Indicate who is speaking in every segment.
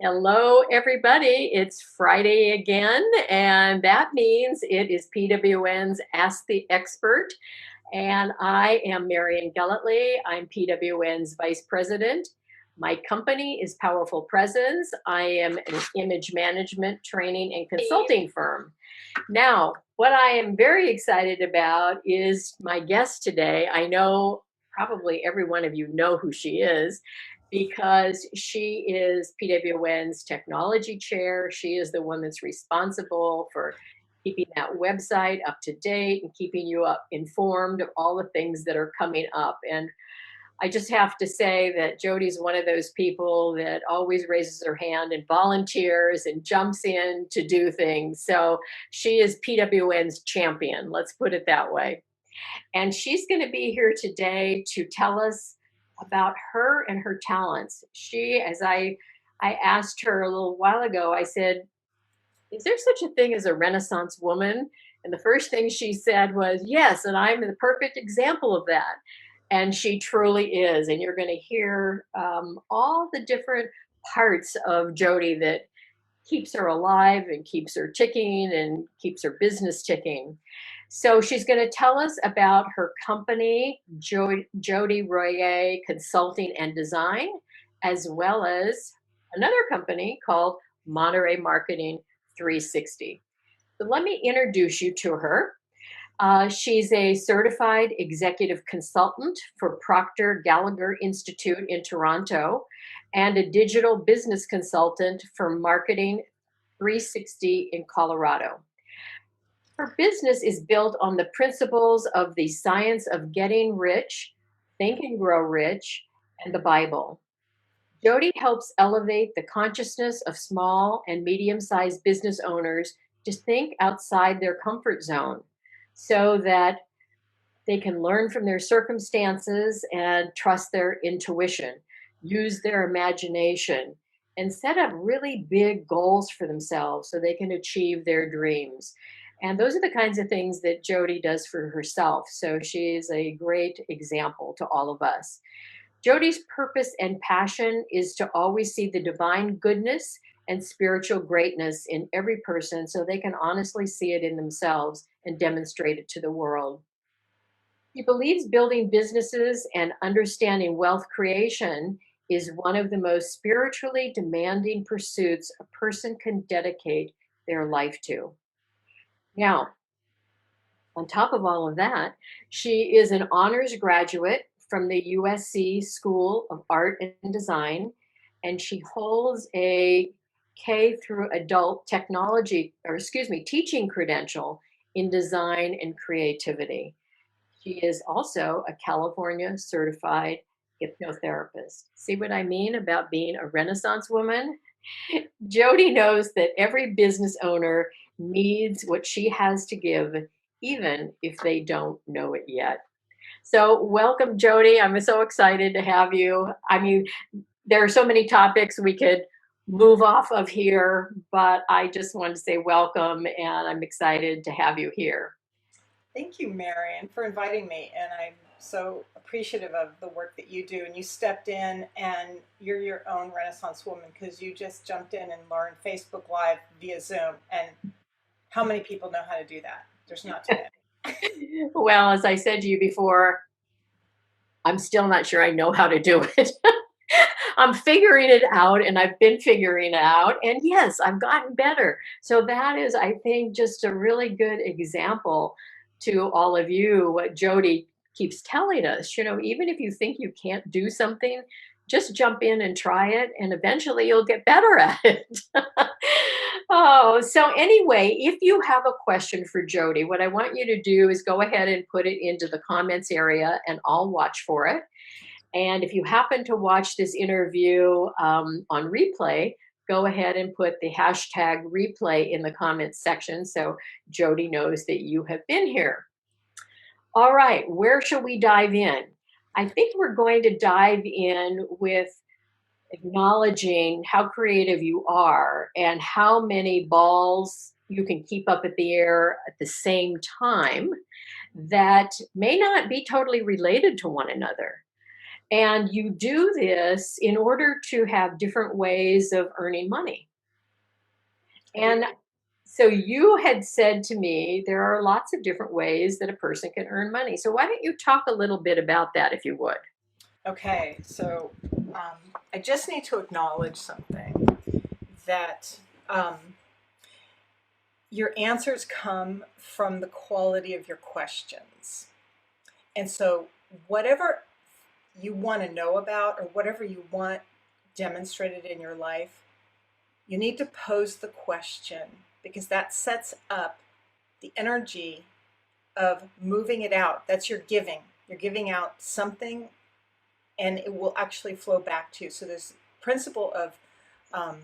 Speaker 1: Hello, everybody. It's Friday again, and that means it is PWN's Ask the Expert. And I am Marion Gellatly. I'm PWN's Vice President. My company is Powerful Presence. I am an image management training and consulting firm. Now, what I am very excited about is my guest today. I know probably every one of you know who she is because she is PWN's technology chair. She is the one that's responsible for keeping that website up to date and keeping you up informed of all the things that are coming up. And I just have to say that Jody's one of those people that always raises her hand and volunteers and jumps in to do things. So she is PWN's champion, let's put it that way. And she's going to be here today to tell us about her and her talents. As I asked her a little while ago, I said, is there such a thing as a Renaissance woman? And the first thing she said was, yes, and I'm the perfect example of that. And she truly is. And you're going to hear all the different parts of Jody that keeps her alive and keeps her ticking and keeps her business ticking. So she's going to tell us about her company, Jody Royee Consulting and Design, as well as another company called Monterey Marketing 360. So let me introduce you to her. She's a certified executive consultant for Proctor Gallagher Institute in Toronto and a digital business consultant for Marketing 360 in Colorado. Her business is built on the principles of the science of getting rich, think and grow rich, and the Bible. Jody helps elevate the consciousness of small and medium-sized business owners to think outside their comfort zone so that they can learn from their circumstances and trust their intuition, use their imagination, and set up really big goals for themselves so they can achieve their dreams. And those are the kinds of things that Jody does for herself. So she is a great example to all of us. Jody's purpose and passion is to always see the divine goodness and spiritual greatness in every person so they can honestly see it in themselves and demonstrate it to the world. He believes building businesses and understanding wealth creation is one of the most spiritually demanding pursuits a person can dedicate their life to. Now, on top of all of that, she is an honors graduate from the USC School of Art and Design, and she holds a K through adult technology, or excuse me, teaching credential in design and creativity. She is also a California certified hypnotherapist. See what I mean about being a Renaissance woman? Jody knows that every business owner needs what she has to give, even if they don't know it yet. So, welcome, Jody. I'm so excited to have you. I mean, there are so many topics we could move off of here, but I just wanted to say welcome, and I'm excited to have you here.
Speaker 2: Thank you, Marion, for inviting me. And I'm so appreciative of the work that you do. And you stepped in and you're your own Renaissance woman because you just jumped in and learned Facebook Live via Zoom. And how many people know how to do that? There's not too many.
Speaker 1: Well, as I said to you before, I'm still not sure I know how to do it. I'm figuring it out and I've been figuring it out. And yes, I've gotten better. So that is, I think, just a really good example to all of you what Jody keeps telling us. You know, even if you think you can't do something, just jump in and try it, and eventually you'll get better at it. Oh, so anyway, if you have a question for Jody, what I want you to do is go ahead and put it into the comments area, and I'll watch for it. And if you happen to watch this interview on replay, go ahead and put the hashtag replay in the comments section so Jody knows that you have been here. All right, where shall we dive in? I think we're going to dive in with acknowledging how creative you are and how many balls you can keep up at the air at the same time that may not be totally related to one another. And you do this in order to have different ways of earning money.
Speaker 2: I do.
Speaker 1: And so you had said to me there are lots of different ways that a person can earn money. So why don't you talk a little bit about that if you would?
Speaker 2: Okay, so I just need to acknowledge something that your answers come from the quality of your questions. And so, whatever you want to know about or whatever you want demonstrated in your life, you need to pose the question because that sets up the energy of moving it out. That's your giving. You're giving out something and it will actually flow back to you. So, this principle of um,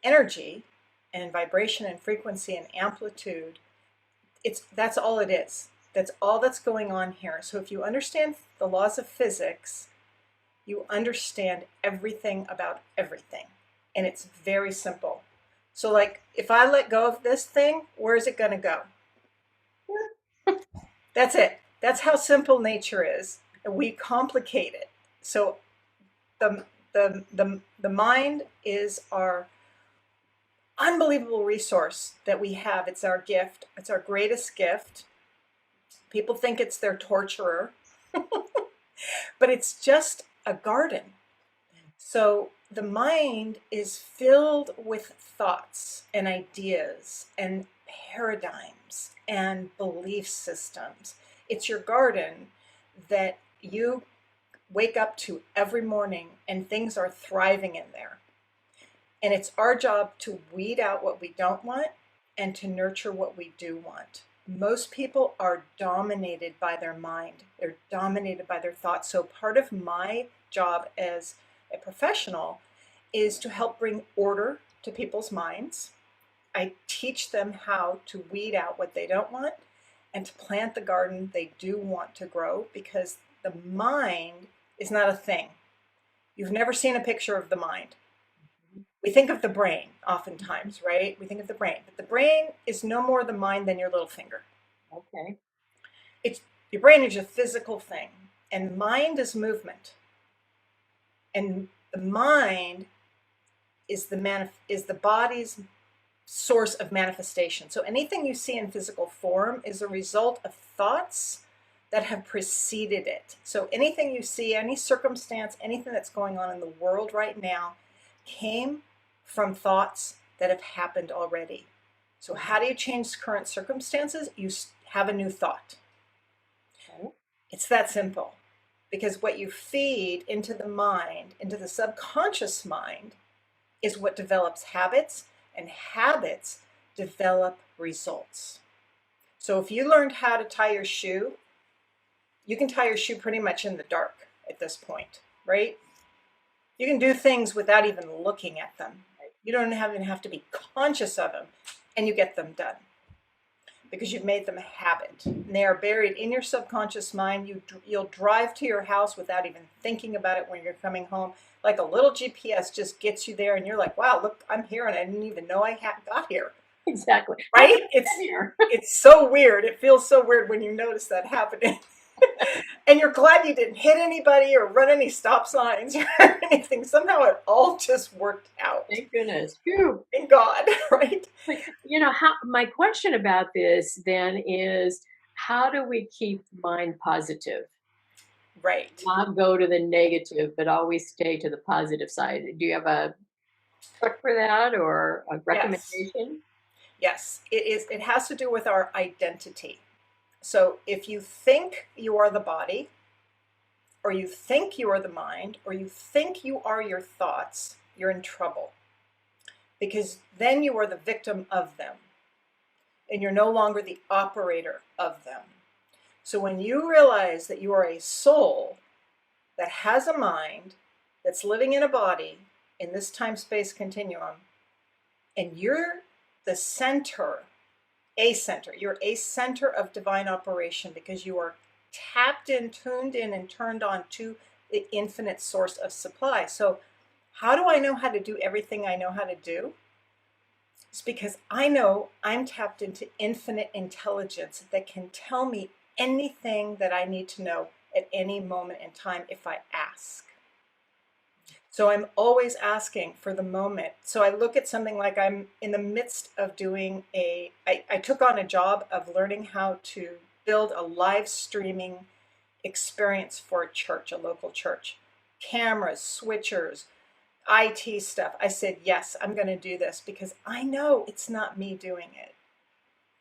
Speaker 2: energy and vibration and frequency and amplitude, that's all it is. That's all that's going on here. So if you understand the laws of physics, you understand everything about everything. And it's very simple. So like if I let go of this thing, where is it going to go? That's it. That's how simple nature is. And we complicate it. So the the mind is our unbelievable resource that we have. It's our gift. It's our greatest gift. People think it's their torturer, but it's just a garden. So the mind is filled with thoughts and ideas and paradigms and belief systems. It's your garden that you wake up to every morning and things are thriving in there. And it's our job to weed out what we don't want and to nurture what we do want. Most people are dominated by their mind. They're dominated by their thoughts. So part of my job as a professional is to help bring order to people's minds. I teach them how to weed out what they don't want and to plant the garden they do want to grow, because the mind is not a thing. You've never seen a picture of the mind. We think of the brain oftentimes, right? We think of the brain, but the brain is no more the mind than your little finger.
Speaker 1: Okay.
Speaker 2: It's your brain is a physical thing, and mind is movement. And the mind is the body's source of manifestation. So anything you see in physical form is a result of thoughts that have preceded it. So anything you see, any circumstance, anything that's going on in the world right now came from thoughts that have happened already. So how do you change current circumstances? You have a new thought.
Speaker 1: Okay.
Speaker 2: It's that simple. Because what you feed into the mind, into the subconscious mind, is what develops habits, and habits develop results. So if you learned how to tie your shoe, you can tie your shoe pretty much in the dark at this point, right? You can do things without even looking at them. You don't even have to be conscious of them, and you get them done because you've made them a habit. And they are buried in your subconscious mind. You'll drive to your house without even thinking about it when you're coming home. Like a little GPS just gets you there, and you're like, wow, look, I'm here, and I didn't even know I got here.
Speaker 1: Exactly.
Speaker 2: Right? It's so weird. It feels so weird when you notice that happening. And you're glad you didn't hit anybody or run any stop signs or anything. Somehow it all just worked out.
Speaker 1: Thank goodness. Phew.
Speaker 2: Thank God, right?
Speaker 1: You know, my question about this then is, how do we keep mind positive?
Speaker 2: Right.
Speaker 1: Not go to the negative, but always stay to the positive side. Do you have a trick for that or a
Speaker 2: Yes.
Speaker 1: recommendation?
Speaker 2: Yes. It has to do with our identity. So if you think you are the body, or you think you are the mind, or you think you are your thoughts, you're in trouble. Because then you are the victim of them. And you're no longer the operator of them. So when you realize that you are a soul that has a mind, that's living in a body in this time-space continuum, and you're the center, you're a center of divine operation because you are tapped in, tuned in, and turned on to the infinite source of supply. So how do I know how to do everything I know how to do? It's because I know I'm tapped into infinite intelligence that can tell me anything that I need to know at any moment in time if I ask. So I'm always asking for the moment. So I look at something like I'm in the midst of doing I took on a job of learning how to build a live streaming experience for a church, a local church. Cameras, switchers, IT stuff. I said, yes, I'm going to do this because I know it's not me doing it.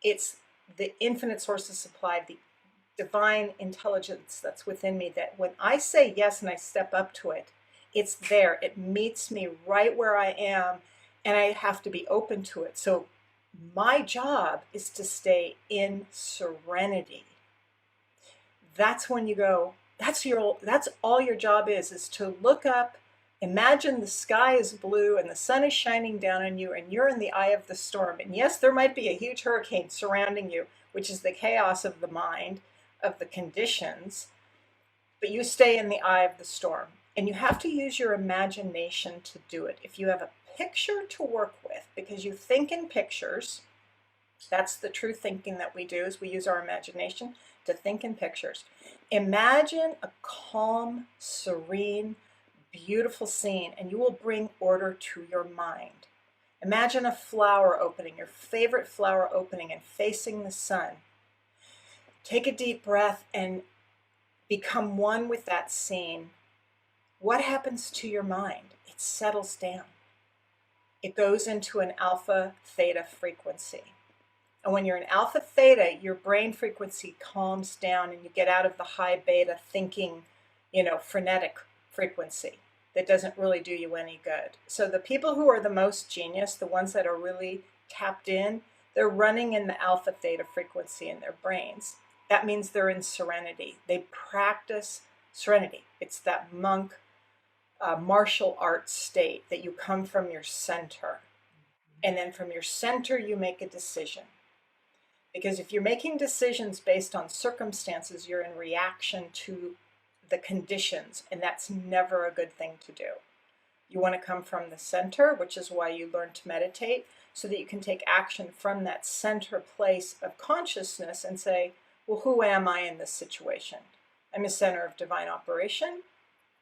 Speaker 2: It's the infinite source of supply, the divine intelligence that's within me, that when I say yes and I step up to it, it's there. It meets me right where I am, and I have to be open to it. So my job is to stay in serenity. That's when you go, that's all your job is to look up, imagine the sky is blue and the sun is shining down on you and you're in the eye of the storm. And yes, there might be a huge hurricane surrounding you, which is the chaos of the mind, of the conditions, but you stay in the eye of the storm. And you have to use your imagination to do it. If you have a picture to work with, because you think in pictures, that's the true thinking that we do, is we use our imagination to think in pictures. Imagine a calm, serene, beautiful scene, and you will bring order to your mind. Imagine a flower opening, your favorite flower opening and facing the sun. Take a deep breath and become one with that scene. What happens to your mind? It settles down. It goes into an alpha theta frequency. And when you're in alpha theta, your brain frequency calms down and you get out of the high beta thinking, frenetic frequency that doesn't really do you any good. So the people who are the most genius, the ones that are really tapped in, they're running in the alpha theta frequency in their brains. That means they're in serenity. They practice serenity. It's that monk martial arts state that you come from your center. And then from your center, you make a decision. Because if you're making decisions based on circumstances, you're in reaction to the conditions, and that's never a good thing to do. You want to come from the center, which is why you learn to meditate, so that you can take action from that center place of consciousness and say, well, who am I in this situation? I'm a center of divine operation.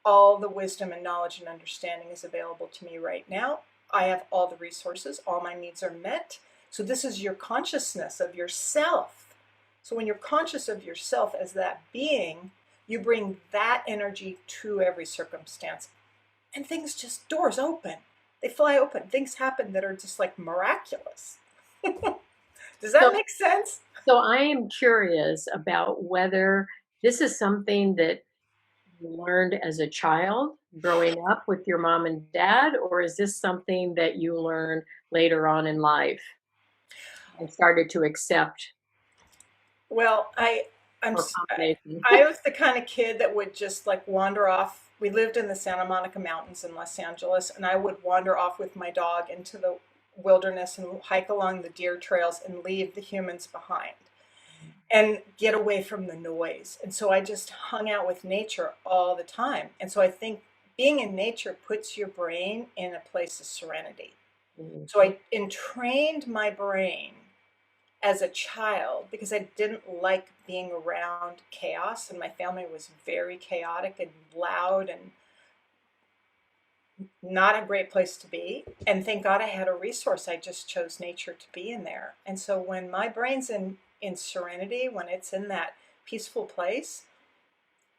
Speaker 2: All the wisdom and knowledge and understanding is available to me right now. I have all the resources. All my needs are met. So this is your consciousness of yourself. So when you're conscious of yourself as that being, you bring that energy to every circumstance. And things just, doors open. They fly open. Things happen that are just like miraculous. Does that make sense?
Speaker 1: So I am curious about whether this is something that you learned as a child growing up with your mom and dad, or is this something that you learned later on in life and started to accept?
Speaker 2: Well, I'm
Speaker 1: Or combination?
Speaker 2: I was the kind of kid that would just like wander off. We lived in the Santa Monica Mountains in Los Angeles, and I would wander off with my dog into the wilderness and hike along the deer trails and leave the humans behind and get away from the noise. And so I just hung out with nature all the time. And so I think being in nature puts your brain in a place of serenity.
Speaker 1: Mhm.
Speaker 2: So I entrained my brain as a child because I didn't like being around chaos, and my family was very chaotic and loud and not a great place to be. And thank God I had a resource. I just chose nature to be in there. And so when my brain's in serenity, when it's in that peaceful place,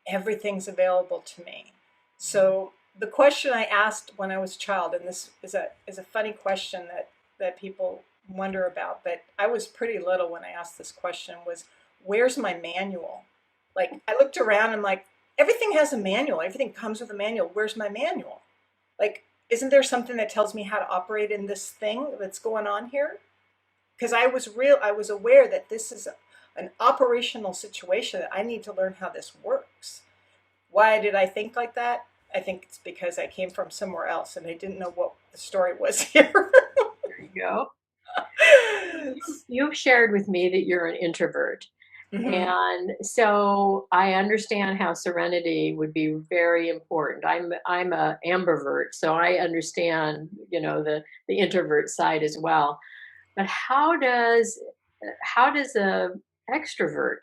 Speaker 2: everything's available to me. So the question I asked when I was a child, and this is a funny question that people wonder about, but I was pretty little when I asked this question, was where's my manual? Like I looked around and like, everything has a manual. Everything comes with a manual. Where's my manual? Like, isn't there something that tells me how to operate in this thing that's going on here? Because I was aware that this is an operational situation that I need to learn how this works. Why did I think like that? I think it's because I came from somewhere else and I didn't know what the story was here.
Speaker 1: There you go. You've shared with me that you're an introvert.
Speaker 2: Mhm.
Speaker 1: And so I understand how serenity would be very important. I'm a ambivert, so I understand, the introvert side as well. But how does a extrovert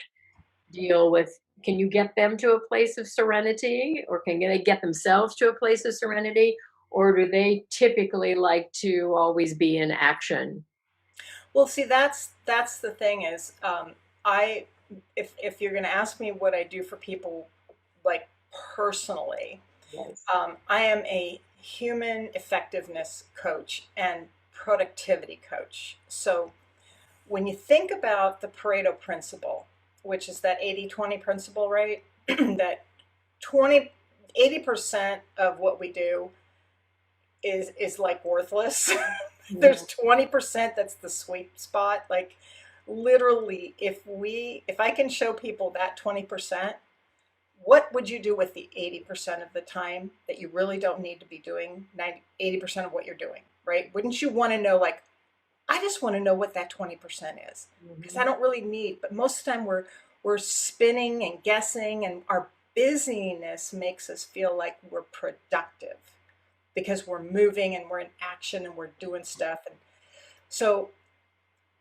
Speaker 1: deal with can you get them to a place of serenity, or can they get themselves to a place of serenity, or do they typically like to always be in action?
Speaker 2: Well, see, that's the thing is, I if you're going to ask me what I do for people, like personally,
Speaker 1: Yes.
Speaker 2: I am a human effectiveness coach and productivity coach. So when you think about the Pareto principle, which is that 80-20 principle, right? That 20, 80% of what we do is like worthless. There's
Speaker 1: Mhm.
Speaker 2: 20% that's the sweet spot. Like literally, if I can show people that 20%, what would you do with the 80% of the time that you really don't need to be doing 80% of what you're doing, right? Wouldn't you want to know, like, I just want to know what that 20% is, because I
Speaker 1: Mhm.
Speaker 2: don't really need, but most of the time we're spinning and guessing, and our busyness makes us feel like we're productive because we're moving and we're in action and we're doing stuff. And so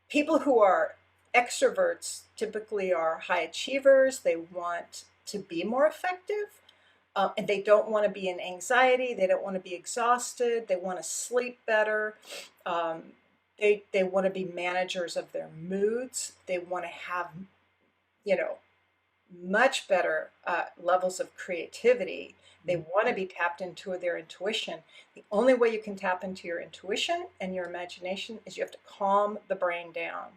Speaker 2: people who are extroverts typically are high achievers. They want to be more effective, and they don't want to be in anxiety. They don't want to be exhausted. They want to sleep better. Um, they want to be managers of their moods. They want to have, you know, much better levels of creativity. They want to be tapped into their intuition. The only way you can tap into your intuition and your imagination is you have to calm the brain down.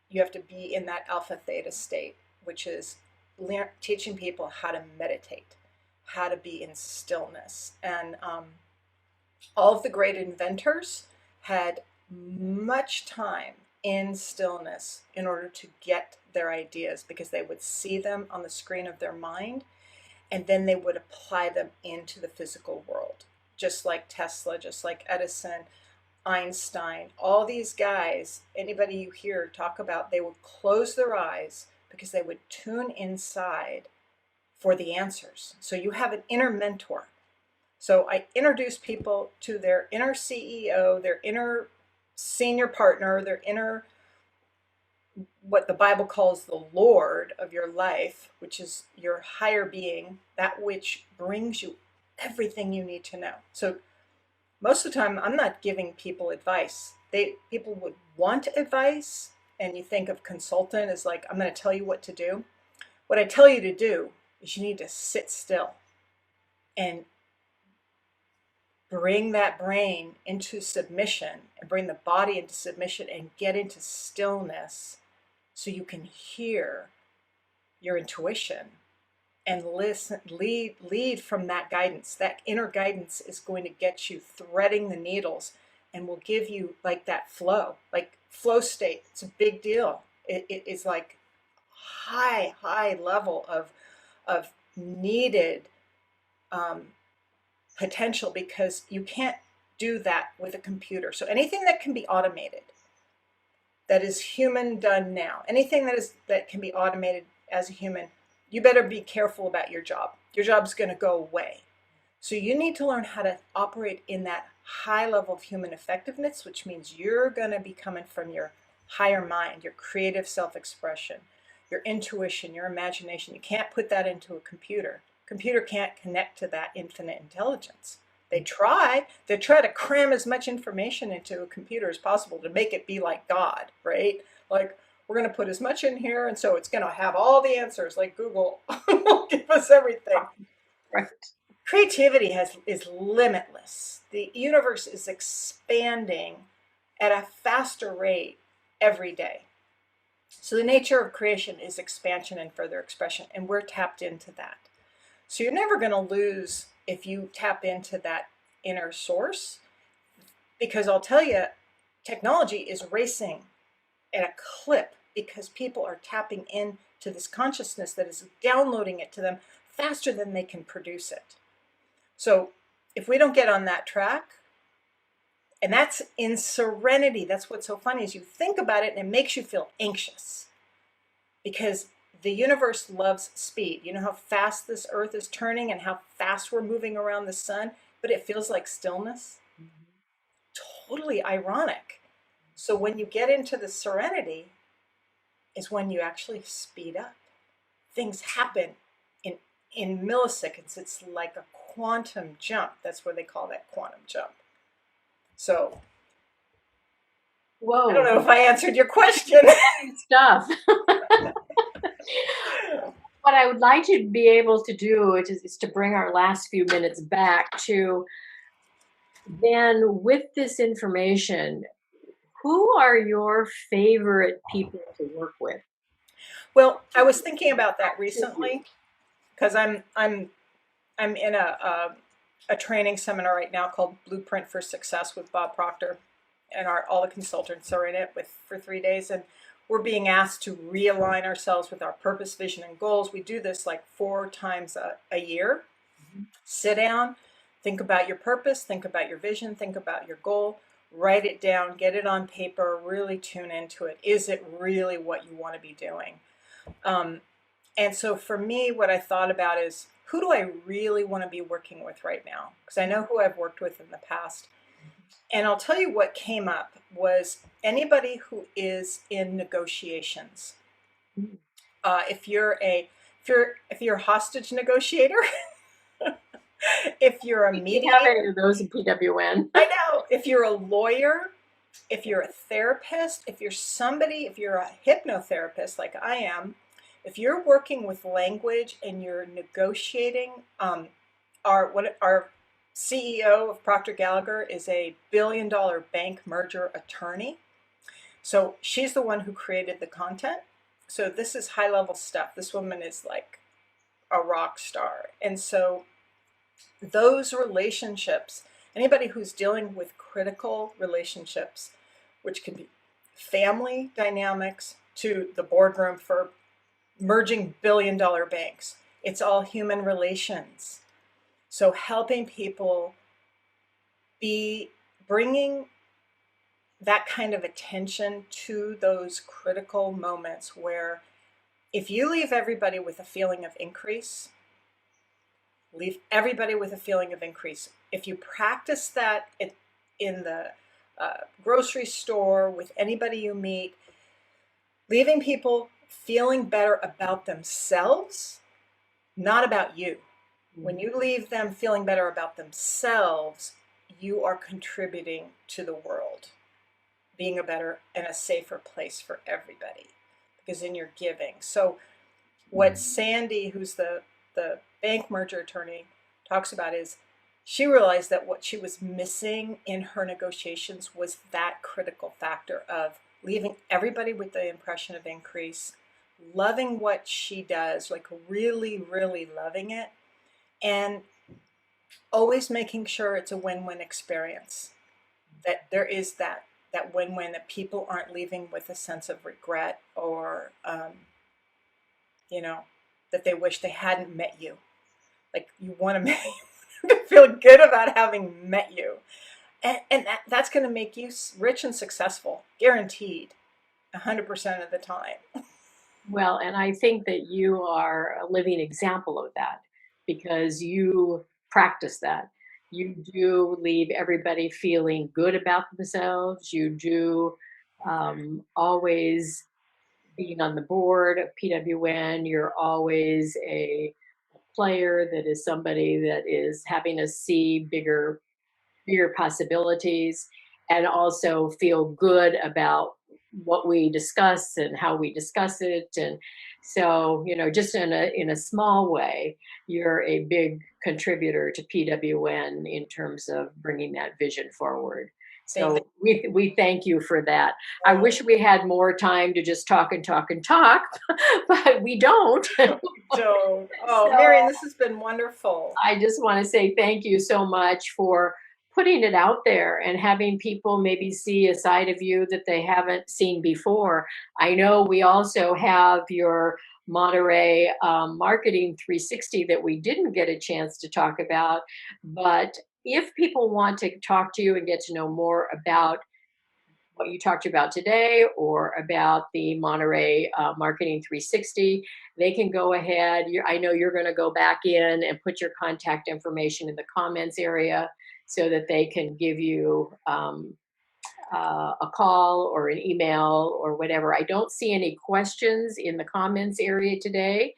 Speaker 2: You have to be in that alpha theta state, which is teaching people how to meditate, how to be in stillness. And all of the great inventors had much time in stillness in order to get their ideas, because they would see them on the screen of their mind and then they would apply them into the physical world. Just like Tesla, just like Edison, Einstein, all these guys, anybody you hear talk about, they would close their eyes because they would tune inside for the answers. So you have an inner mentor. So I introduce people to their inner CEO, their inner senior partner, their inner, what the Bible calls the Lord of your life, which is your higher being, that which brings you everything you need to know. So most of the time, I'm not giving people advice. People would want advice, and you think of consultant as like, I'm going to tell you what to do. What I tell you to do is you need to sit still and bring that brain into submission, and bring the body into submission, and get into stillness so you can hear your intuition and listen, lead from that guidance. That inner guidance is going to get you threading the needles and will give you like that flow, like flow state. It's a big deal. It is like high level of needed um, potential, because you can't do that with a computer. So anything that can be automated, that is human done now, anything that can be automated as a human, you better be careful about your job. Your job's going to go away. So you need to learn how to operate in that high level of human effectiveness, which means you're going to be coming from your higher mind, your creative self-expression, your intuition, your imagination. You can't put that into a computer. Computer can't connect to that infinite intelligence. They try to cram as much information into a computer as possible to make it be like God, right? Like, we're going to put as much in here, and so it's going to have all the answers, like Google will give us everything.
Speaker 1: Right.
Speaker 2: Creativity is limitless. The universe is expanding at a faster rate every day. So the nature of creation is expansion and further expression, and we're tapped into that. So you're never going to lose if you tap into that inner source, because I'll tell you, technology is racing at a clip because people are tapping into this consciousness that is downloading it to them faster than they can produce it. So if we don't get on that track, and that's in serenity, that's what's so funny is you think about it and it makes you feel anxious, because the universe loves speed. You know how fast this earth is turning and how fast we're moving around the sun, but it feels like stillness. Totally ironic. So when you get into the serenity is when you actually speed up. things happen in milliseconds. It's like a quantum jump. That's where they call that quantum jump. So I don't
Speaker 1: Whoa,
Speaker 2: know if I answered your question.
Speaker 1: stuff. What I would like to be able to do is to bring our last few minutes back to then with this information, who are your favorite people to work with?
Speaker 2: Well, I was thinking about that recently because I'm in a training seminar right now called Blueprint for Success with Bob Proctor, and all the consultants are in it for 3 days, and we're being asked to realign ourselves with our purpose, vision, and goals. We do this like 4 times a year. Sit down, think about your purpose, think about your vision, think about your goal, write it down, get it on paper, really tune into it. Is it really what you want to be doing? And so for me, what I thought about is, who do I really want to be working with right now? Because I know who I've worked with in the past. And I'll tell you what came up was anybody who is in negotiations. If you're a hostage negotiator, if you're a mediator,
Speaker 1: Do you have any of those in PWN?
Speaker 2: I know. If you're a lawyer, if you're a therapist, if you're a hypnotherapist like I am, if you're working with language and you're negotiating, our CEO of Proctor Gallagher is a billion-dollar bank merger attorney. So she's the one who created the content. So this is high-level stuff. This woman is like a rock star. And so those relationships, anybody who's dealing with critical relationships, which can be family dynamics to the boardroom for merging billion-dollar banks, it's all human relations. So helping people be bringing that kind of attention to those critical moments where if you leave everybody with a feeling of increase, leave everybody with a feeling of increase. If you practice that in the grocery store, with anybody you meet, leaving people feeling better about themselves, not about you. When you leave them feeling better about themselves, you are contributing to the world being a better and a safer place for everybody, because in your giving. So what Sandy, who's the bank merger attorney, talks about is she realized that what she was missing in her negotiations was that critical factor of leaving everybody with the impression of increase, loving what she does, like really, really loving it, and always making sure it's a win-win experience, that there is that win-win, that people aren't leaving with a sense of regret or that they wish they hadn't met you. Like, you want to feel good about having met you, and that's going to make you rich and successful, guaranteed, 100% of the time.
Speaker 1: Well, and I think that you are a living example of that because you practice that. You do leave everybody feeling good about themselves. You do always being on the board of PWN. You're always a player that is somebody that is having us see bigger possibilities and also feel good about what we discuss and how we discuss it. And so, just in a small way, you're a big contributor to PWN in terms of bringing that vision forward. So we thank you for that. I wish we had more time to just talk and talk and talk, but we don't.
Speaker 2: Don't. Oh,
Speaker 1: So,
Speaker 2: Marion, this has been wonderful.
Speaker 1: I just want to say thank you so much for putting it out there and having people maybe see a side of you that they haven't seen before. I know we also have your Monterey Marketing 360 that we didn't get a chance to talk about. But if people want to talk to you and get to know more about what you talked about today or about the Monterey Marketing 360, they can go ahead. I know you're going to go back in and put your contact information in the comments area so that they can give you a call or an email or whatever. I don't see any questions in the comments area today,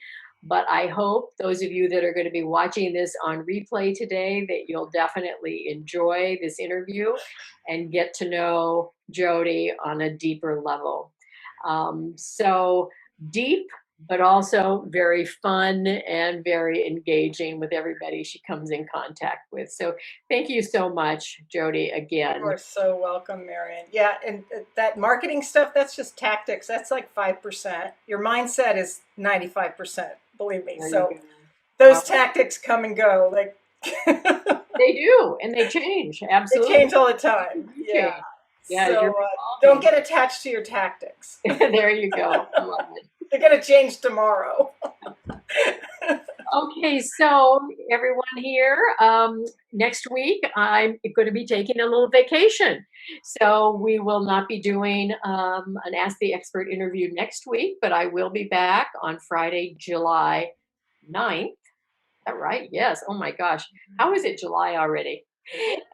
Speaker 1: But I hope those of you that are going to be watching this on replay today, that you'll definitely enjoy this interview and get to know Jody on a deeper level. So deep, but also very fun and very engaging with everybody she comes in contact with. So thank you so much, Jody, again.
Speaker 2: You are so welcome, Marion. Yeah, and that marketing stuff, that's just tactics. That's like 5%. Your mindset is 95%, believe me.
Speaker 1: There you
Speaker 2: So
Speaker 1: go.
Speaker 2: those
Speaker 1: Well,
Speaker 2: tactics come and go. Like
Speaker 1: they do, and they change.
Speaker 2: they
Speaker 1: Absolutely.
Speaker 2: change all the time.
Speaker 1: They
Speaker 2: Yeah.
Speaker 1: change. Yeah, you're
Speaker 2: So don't
Speaker 1: evolving.
Speaker 2: get attached to your tactics.
Speaker 1: There you go. I love it.
Speaker 2: They're going to change tomorrow.
Speaker 1: Okay, so everyone here, next week I'm going to be taking a little vacation. So we will not be doing an Ask the Expert interview next week, but I will be back on Friday, July 9th. Is that right? Yes. Oh my gosh. How is it July already?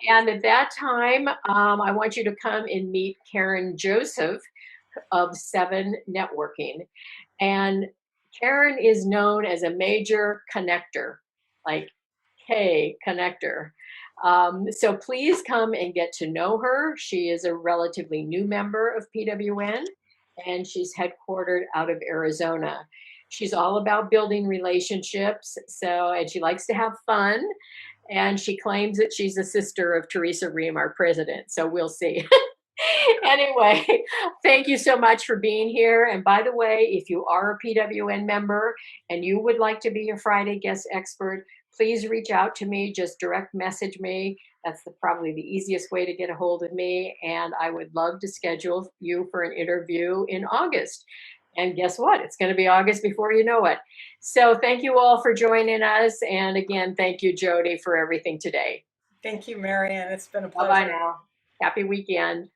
Speaker 1: And at that time, I want you to come and meet Karen Joseph of Seven Networking. And Karen is known as a major connector, like K connector. So please come and get to know her. She is a relatively new member of PWN, and she's headquartered out of Arizona. She's all about building relationships. And she likes to have fun. And she claims that she's a sister of Teresa Ream, our president. So we'll see. Anyway, thank you so much for being here. And by the way, if you are a PWN member and you would like to be a Friday guest expert, please reach out to me. Just direct message me. That's probably the easiest way to get a hold of me. And I would love to schedule you for an interview in August. And guess what? It's going to be August before you know it. So thank you all for joining us. And again, thank you, Jody, for everything today.
Speaker 2: Thank you, Marion. It's been a
Speaker 1: Bye bye
Speaker 2: pleasure.
Speaker 1: now. Happy weekend.